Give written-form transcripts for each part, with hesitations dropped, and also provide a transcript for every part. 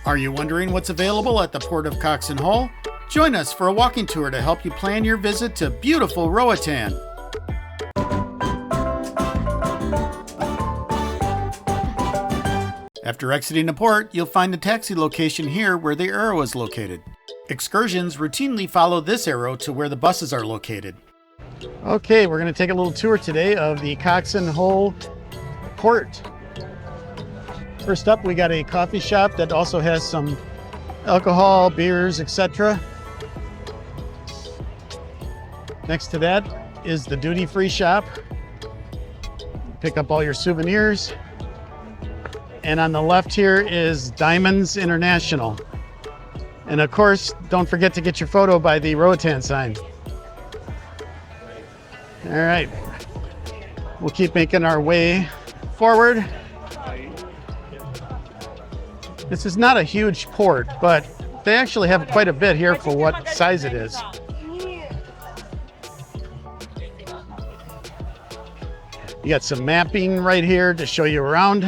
Are you wondering what's available at the Port of Coxen Hole? Join us for a walking tour to help you plan your visit to beautiful Roatán. After exiting the port, you'll find the taxi location here where the arrow is located. Excursions routinely follow this arrow to where the buses are located. Okay, we're going to take a little tour today of the Coxen Hole Port. First up, we got a coffee shop that also has some alcohol, beers, etc. Next to that is the duty-free shop. Pick up all your souvenirs. And on the left here is Diamonds International. And of course, don't forget to get your photo by the ROATAN sign. All right, we'll keep making our way forward. This is not a huge port, but they actually have quite a bit here for what size it is. You got some mapping right here to show you around.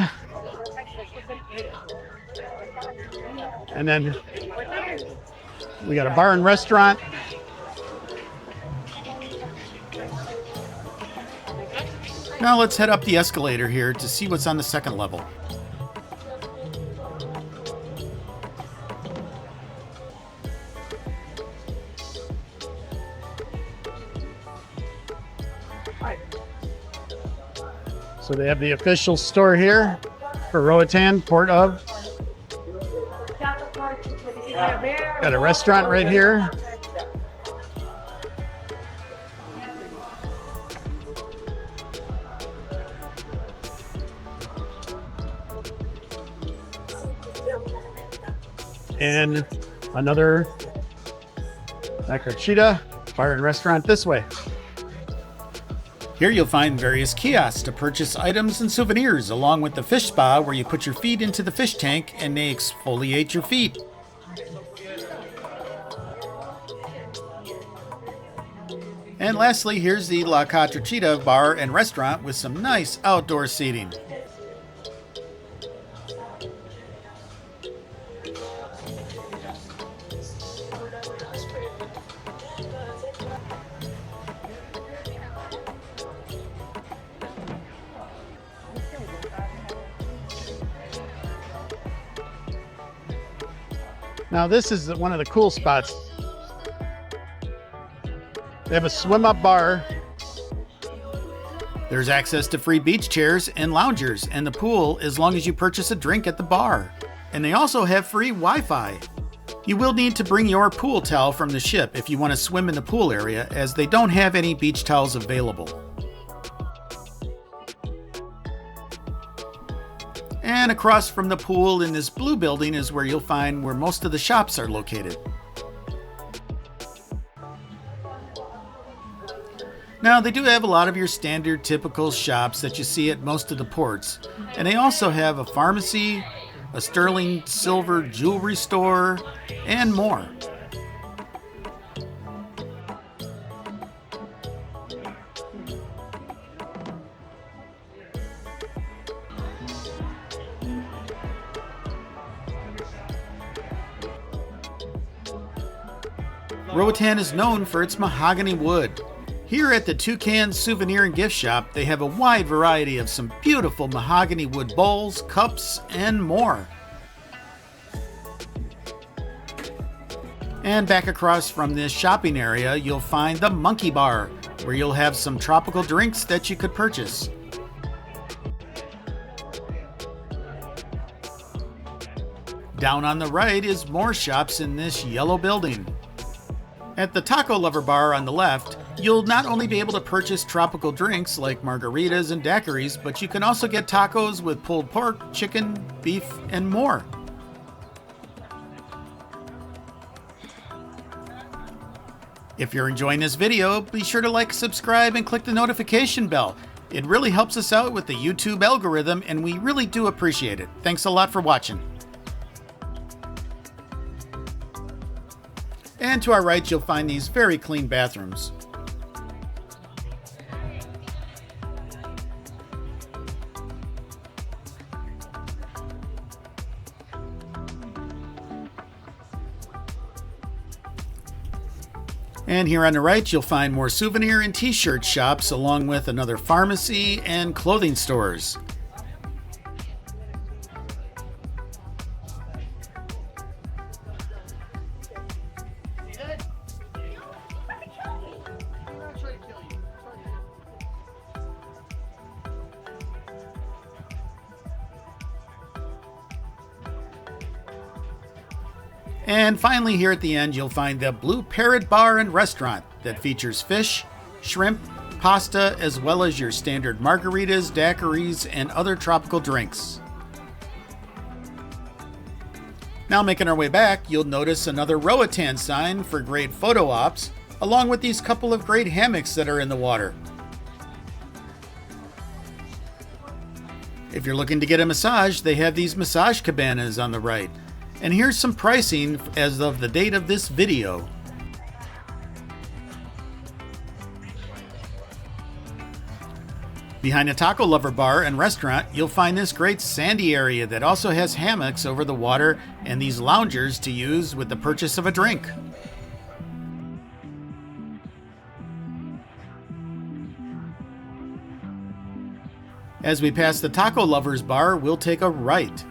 And then we got a bar and restaurant. Now let's head up the escalator here to see what's on the second level. So they have the official store here for Roatán, Port of. Got a restaurant right here. And another Macarchita bar and restaurant this way. Here you'll find various kiosks to purchase items and souvenirs, along with the fish spa where you put your feet into the fish tank and they exfoliate your feet. And lastly, here's the La Catrachita bar and restaurant with some nice outdoor seating. Now this is one of the cool spots. They have a swim-up bar. There's access to free beach chairs and loungers and the pool as long as you purchase a drink at the bar. And they also have free Wi-Fi. You will need to bring your pool towel from the ship if you want to swim in the pool area, as they don't have any beach towels available. And across from the pool in this blue building is where you'll find where most of the shops are located. Now, they do have a lot of your standard typical shops that you see at most of the ports. And they also have a pharmacy, a sterling silver jewelry store, and more. Roatán is known for its mahogany wood. Here at the Toucan Souvenir and Gift Shop, they have a wide variety of some beautiful mahogany wood bowls, cups, and more. And back across from this shopping area, you'll find the Monkey Bar, where you'll have some tropical drinks that you could purchase. Down on the right is more shops in this yellow building. At the Taco Lover Bar on the left, you'll not only be able to purchase tropical drinks like margaritas and daiquiris, but you can also get tacos with pulled pork, chicken, beef, and more. If you're enjoying this video, be sure to like, subscribe, and click the notification bell. It really helps us out with the YouTube algorithm, and we really do appreciate it. Thanks a lot for watching. And to our right, you'll find these very clean bathrooms. And here on the right, you'll find more souvenir and t-shirt shops, along with another pharmacy and clothing stores. And finally, here at the end, you'll find the Blue Parrot Bar and Restaurant that features fish, shrimp, pasta, as well as your standard margaritas, daiquiris, and other tropical drinks. Now, making our way back, you'll notice another ROATAN sign for great photo ops, along with these couple of great hammocks that are in the water. If you're looking to get a massage, they have these massage cabanas on the right. And here's some pricing as of the date of this video. Behind a taco lover bar and restaurant, you'll find this great sandy area that also has hammocks over the water and these loungers to use with the purchase of a drink. As we pass the taco lovers bar, we'll take a right.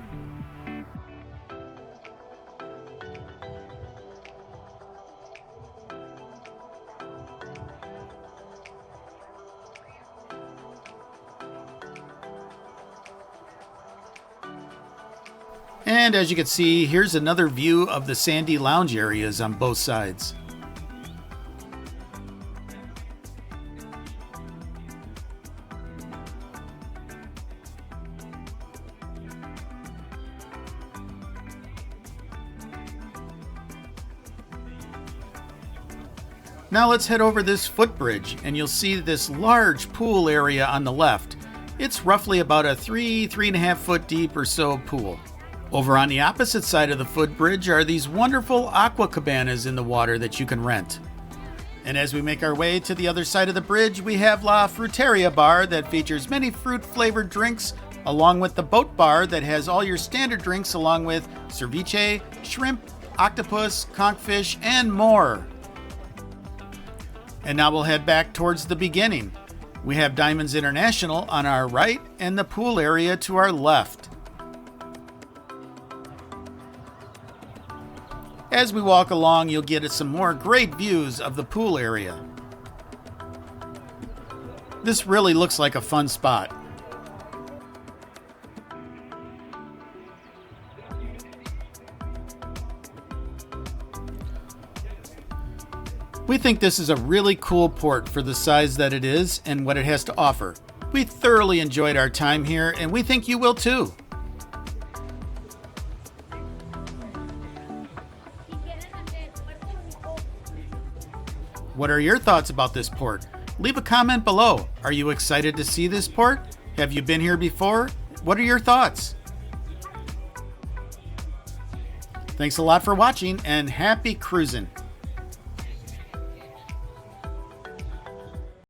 And as you can see, here's another view of the sandy lounge areas on both sides. Now let's head over this footbridge and you'll see this large pool area on the left. It's roughly about a 3.5 foot deep or so pool. Over on the opposite side of the footbridge are these wonderful aqua cabanas in the water that you can rent. And as we make our way to the other side of the bridge, we have La Fruteria Bar that features many fruit-flavored drinks, along with the boat bar that has all your standard drinks along with ceviche, shrimp, octopus, conchfish, and more. And now we'll head back towards the beginning. We have Diamonds International on our right and the pool area to our left. As we walk along, you'll get some more great views of the pool area. This really looks like a fun spot. We think this is a really cool port for the size that it is and what it has to offer. We thoroughly enjoyed our time here, and we think you will too. What are your thoughts about this port? Leave a comment below. Are you excited to see this port? Have you been here before? What are your thoughts? Thanks a lot for watching and happy cruising.